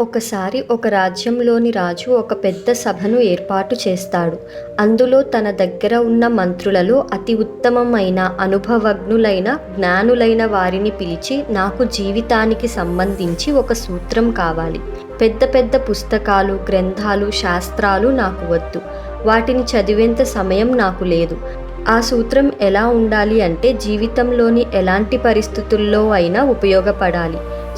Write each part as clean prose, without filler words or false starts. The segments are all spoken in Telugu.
ఒకసారి ఒక రాజ్యంలోని రాజు ఒక పెద్ద సభను ఏర్పాటు చేస్తాడు. అందులో తన దగ్గర ఉన్న మంత్రులలో అతి ఉత్తమమైన, అనుభవజ్ఞులైన, జ్ఞానులైన వారిని పిలిచి, నాకు జీవితానికి సంబంధించి ఒక సూత్రం కావాలి. పెద్ద పెద్ద పుస్తకాలు, గ్రంథాలు, శాస్త్రాలు నాకు వద్దు. వాటిని చదివేంత సమయం నాకు లేదు. ఆ సూత్రం ఎలా ఉండాలి అంటే జీవితంలోని ఎలాంటి పరిస్థితుల్లో అయినా ఉపయోగపడాలి.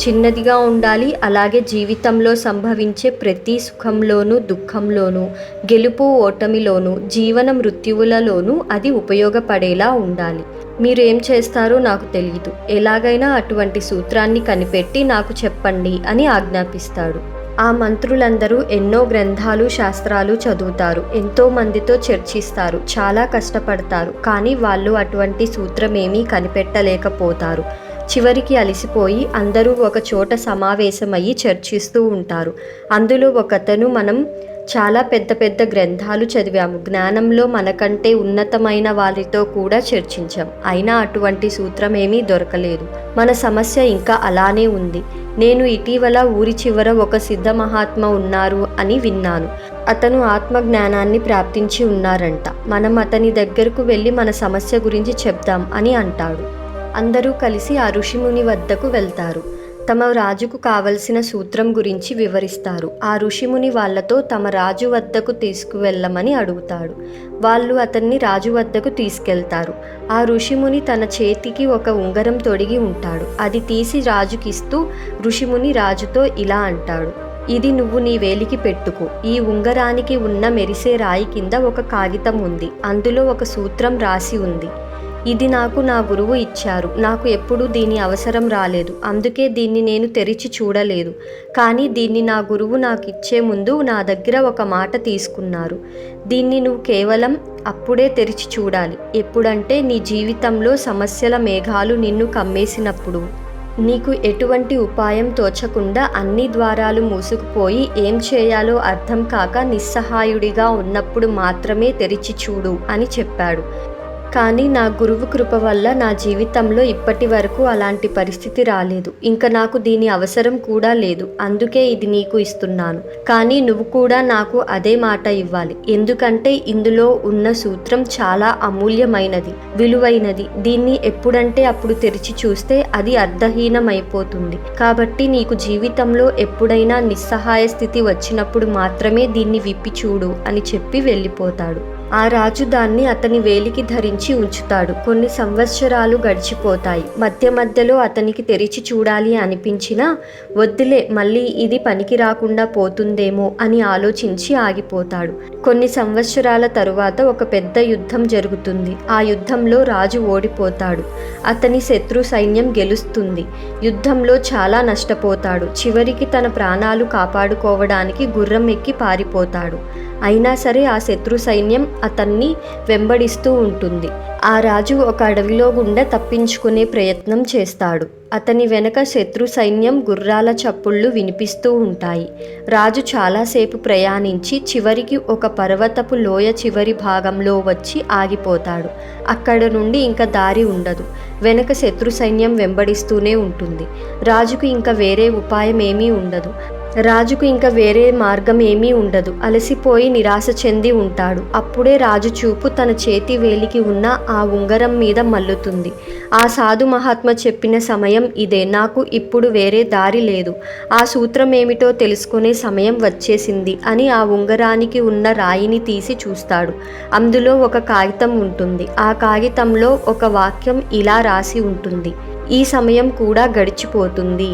చిన్నదిగా ఉండాలి. అలాగే జీవితంలో సంభవించే ప్రతి సుఖంలోనూ, దుఃఖంలోనూ, గెలుపు ఓటమిలోనూ, జీవన మృత్యువులలోనూ అది ఉపయోగపడేలా ఉండాలి. మీరు ఏం చేస్తారో నాకు తెలియదు. ఎలాగైనా అటువంటి సూత్రాన్ని కనిపెట్టి నాకు చెప్పండి అని ఆజ్ఞాపిస్తాడు. ఆ మంత్రులందరూ ఎన్నో గ్రంథాలు, శాస్త్రాలు చదువుతారు. ఎంతో మందితో చర్చిస్తారు. చాలా కష్టపడతారు. కానీ వాళ్ళు అటువంటి సూత్రమేమీ కనిపెట్టలేకపోతారు. చివరికి అలసిపోయి అందరూ ఒక చోట సమావేశమయ్యి చర్చిస్తూ ఉంటారు. అందులో ఒకతను, మనం చాలా పెద్ద పెద్ద గ్రంథాలు చదివాము, జ్ఞానంలో మనకంటే ఉన్నతమైన వారితో కూడా చర్చించాం, అయినా అటువంటి సూత్రం ఏమీ దొరకలేదు. మన సమస్య ఇంకా అలానే ఉంది. నేను ఇటీవల ఊరి చివర ఒక సిద్ధ మహాత్మ ఉన్నారు అని విన్నాను. అతను ఆత్మజ్ఞానాన్ని ప్రాప్తించి ఉన్నారంట. మనం అతని దగ్గరకు వెళ్ళి మన సమస్య గురించి చెప్దాం అని అంటాడు. అందరూ కలిసి ఆ ఋషిముని వద్దకు వెళ్తారు. తమ రాజుకు కావలసిన సూత్రం గురించి వివరిస్తారు. ఆ ఋషిముని వాళ్లతో తమ రాజు వద్దకు తీసుకువెళ్ళమని అడుగుతాడు. వాళ్ళు అతన్ని రాజు వద్దకు తీసుకెళ్తారు. ఆ ఋషిముని తన చేతికి ఒక ఉంగరం తొడిగి ఉంటాడు. అది తీసి రాజుకిస్తూ ఋషిముని రాజుతో ఇలా అంటాడు, ఇది నువ్వు నీ వేలికి పెట్టుకో. ఈ ఉంగరానికి ఉన్న మెరిసే రాయి కింద ఒక కాగితం ఉంది. అందులో ఒక సూత్రం రాసి ఉంది. ఇది నాకు నా గురువు ఇచ్చారు. నాకు ఎప్పుడూ దీని అవసరం రాలేదు. అందుకే దీన్ని నేను తెరిచి చూడలేదు. కానీ దీన్ని నా గురువు నాకు ఇచ్చే ముందు నా దగ్గర ఒక మాట తీసుకున్నారు. దీన్ని నువ్వు కేవలం అప్పుడే తెరిచి చూడాలి. ఎప్పుడంటే నీ జీవితంలో సమస్యల మేఘాలు నిన్ను కమ్మేసినప్పుడు, నీకు ఎటువంటి ఉపాయం తోచకుండా అన్ని ద్వారాలు మూసుకుపోయి ఏం చేయాలో అర్థం కాక నిస్సహాయుడిగా ఉన్నప్పుడు మాత్రమే తెరిచి చూడు అని చెప్పాడు. కానీ నా గురువు కృప వల్ల నా జీవితంలో ఇప్పటి వరకు అలాంటి పరిస్థితి రాలేదు. ఇంకా నాకు దీని అవసరం కూడా లేదు. అందుకే ఇది నీకు ఇస్తున్నాను. కానీ నువ్వు కూడా నాకు అదే మాట ఇవ్వాలి. ఎందుకంటే ఇందులో ఉన్న సూత్రం చాలా అమూల్యమైనది, విలువైనది. దీన్ని ఎప్పుడంటే అప్పుడు తెరిచి చూస్తే అది అర్థహీనమైపోతుంది. కాబట్టి నీకు జీవితంలో ఎప్పుడైనా నిస్సహాయ స్థితి వచ్చినప్పుడు మాత్రమే దీన్ని విప్పి చూడు అని చెప్పి వెళ్ళిపోతాడు. ఆ రాజు దాన్ని అతని వేలికి ధరించి ఉంచుతాడు. కొన్ని సంవత్సరాలు గడిచిపోతాయి. మధ్య మధ్యలో అతనికి తెరిచి చూడాలి అనిపించినా, వద్దులే, మళ్ళీ ఇది పనికి రాకుండా పోతుందేమో అని ఆలోచించి ఆగిపోతాడు. కొన్ని సంవత్సరాల తరువాత ఒక పెద్ద యుద్ధం జరుగుతుంది. ఆ యుద్ధంలో రాజు ఓడిపోతాడు. అతని శత్రు సైన్యం గెలుస్తుంది. యుద్ధంలో చాలా నష్టపోతాడు. చివరికి తన ప్రాణాలు కాపాడుకోవడానికి గుర్రం ఎక్కి పారిపోతాడు. అయినా సరే ఆ శత్రు సైన్యం అతన్ని వెంబడిస్తూ ఉంటుంది. ఆ రాజు ఒక అడవిలో గుండా తప్పించుకునే ప్రయత్నం చేస్తాడు. అతని వెనక శత్రు సైన్యం గుర్రాల చప్పుళ్ళు వినిపిస్తూ ఉంటాయి. రాజు చాలాసేపు ప్రయాణించి చివరికి ఒక పర్వతపు లోయ చివరి భాగంలో వచ్చి ఆగిపోతాడు. అక్కడ నుండి ఇంకా దారి ఉండదు. వెనక శత్రు సైన్యం వెంబడిస్తూనే ఉంటుంది. రాజుకు ఇంకా వేరే ఉపాయం ఏమీ ఉండదు. మార్గం ఏమీ ఉండదు. అలసిపోయి నిరాశ చెంది ఉంటాడు. అప్పుడే రాజు చూపు తన చేతి వేలికి ఉన్న ఆ ఉంగరం మీద మల్లుతుంది. ఆ సాధు మహాత్మ చెప్పిన సమయం ఇదే. నాకు ఇప్పుడు వేరే దారి లేదు. ఆ సూత్రం ఏమిటో తెలుసుకునే సమయం వచ్చేసింది అని ఆ ఉంగరానికి ఉన్న రాయిని తీసి చూస్తాడు. అందులో ఒక కాగితం ఉంటుంది. ఆ కాగితంలో ఒక వాక్యం ఇలా రాసి ఉంటుంది, ఈ సమయం కూడా గడిచిపోతుంది.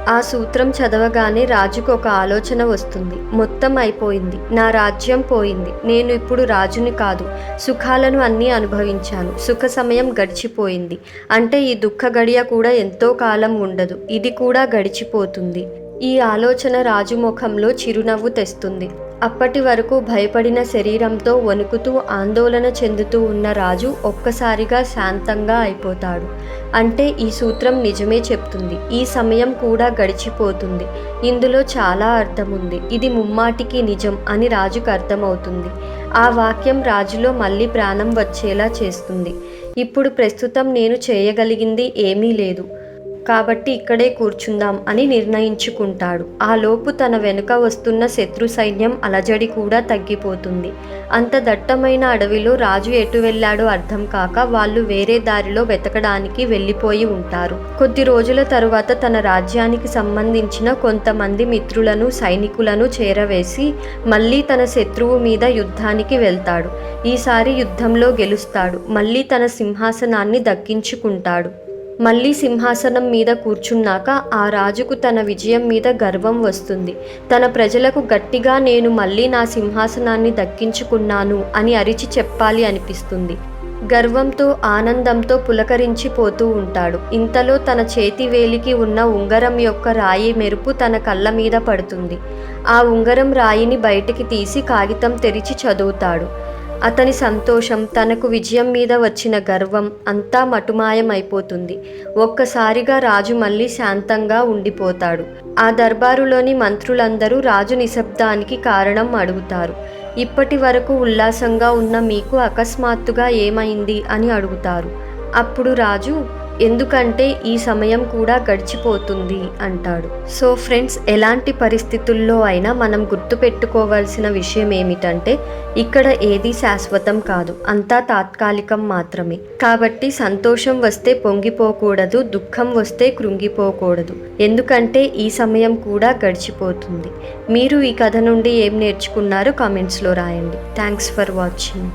ఆ సూత్రం చదవగానే రాజుకు ఒక ఆలోచన వస్తుంది. మొత్తం అయిపోయింది. నా రాజ్యం పోయింది. నేను ఇప్పుడు రాజుని కాదు. సుఖాలను అన్నీ అనుభవించాను. సుఖ సమయం గడిచిపోయింది. అంటే ఈ దుఃఖ గడియ కూడా ఎంతో కాలం ఉండదు. ఇది కూడా గడిచిపోతుంది. ఈ ఆలోచన రాజు ముఖంలో చిరునవ్వు తెస్తుంది. అప్పటి వరకు భయపడిన శరీరంతో వణుకుతూ ఆందోళన చెందుతూ ఉన్న రాజు ఒక్కసారిగా శాంతంగా అయిపోతాడు. అంటే ఈ సూత్రం నిజమే చెప్తుంది. ఈ సమయం కూడా గడిచిపోతుంది. ఇందులో చాలా అర్థం ఉంది. ఇది ముమ్మాటికి నిజం అని రాజుకు అర్థమవుతుంది. ఆ వాక్యం రాజులో మళ్ళీ ప్రాణం వచ్చేలా చేస్తుంది. ఇప్పుడు ప్రస్తుతం నేను చేయగలిగింది ఏమీ లేదు. కాబట్టి ఇక్కడే కూర్చుందాం అని నిర్ణయించుకుంటాడు. ఆ లోపు తన వెనుక వస్తున్న శత్రు సైన్యం అలజడి కూడా తగ్గిపోతుంది. అంత దట్టమైన అడవిలో రాజు ఎటు వెళ్ళాడో అర్థం కాక వాళ్ళు వేరే దారిలో వెతకడానికి వెళ్ళిపోయి ఉంటారు. కొద్ది రోజుల తరువాత తన రాజ్యానికి సంబంధించిన కొంతమంది మిత్రులను సైనికులను చేరవేసి మళ్ళీ తన శత్రువు మీద యుద్ధానికి వెళ్తాడు. ఈసారి యుద్ధంలో గెలుస్తాడు. మళ్ళీ తన సింహాసనాన్ని దక్కించుకుంటాడు. మళ్ళీ సింహాసనం మీద కూర్చున్నాక ఆ రాజుకు తన విజయం మీద గర్వం వస్తుంది. తన ప్రజలకు గట్టిగా నేను మళ్ళీ నా సింహాసనాన్ని దక్కించుకున్నాను అని అరిచి చెప్పాలి అనిపిస్తుంది. గర్వంతో ఆనందంతో పులకరించిపోతూ ఉంటాడు. ఇంతలో తన చేతి వేలికి ఉన్న ఉంగరం యొక్క రాయి మెరుపు తన కళ్ళ మీద పడుతుంది. ఆ ఉంగరం రాయిని బయటికి తీసి కాగితం తెరిచి చదువుతాడు. అతని సంతోషం, తనకు విజయం మీద వచ్చిన గర్వం అంతా మటుమాయమైపోతుంది. ఒక్కసారిగా రాజు మళ్ళీ శాంతంగా ఉండిపోతాడు. ఆ దర్బారులోని మంత్రులందరూ రాజు నిశ్శబ్దానికి కారణం అడుగుతారు. ఇప్పటి వరకు ఉల్లాసంగా ఉన్న మీకు అకస్మాత్తుగా ఏమైంది అని అడుగుతారు. అప్పుడు రాజు, ఎందుకంటే ఈ సమయం కూడా గడిచిపోతుంది అంటాడు. సో ఫ్రెండ్స్, ఎలాంటి పరిస్థితుల్లో అయినా మనం గుర్తుపెట్టుకోవాల్సిన విషయం ఏమిటంటే ఇక్కడ ఏది శాశ్వతం కాదు, అంతా తాత్కాలికం మాత్రమే. కాబట్టి సంతోషం వస్తే పొంగిపోకూడదు, దుఃఖం వస్తే కృంగిపోకూడదు. ఎందుకంటే ఈ సమయం కూడా గడిచిపోతుంది. మీరు ఈ కథ నుండి ఏం నేర్చుకున్నారో కామెంట్స్లో రాయండి. Thanks for watching.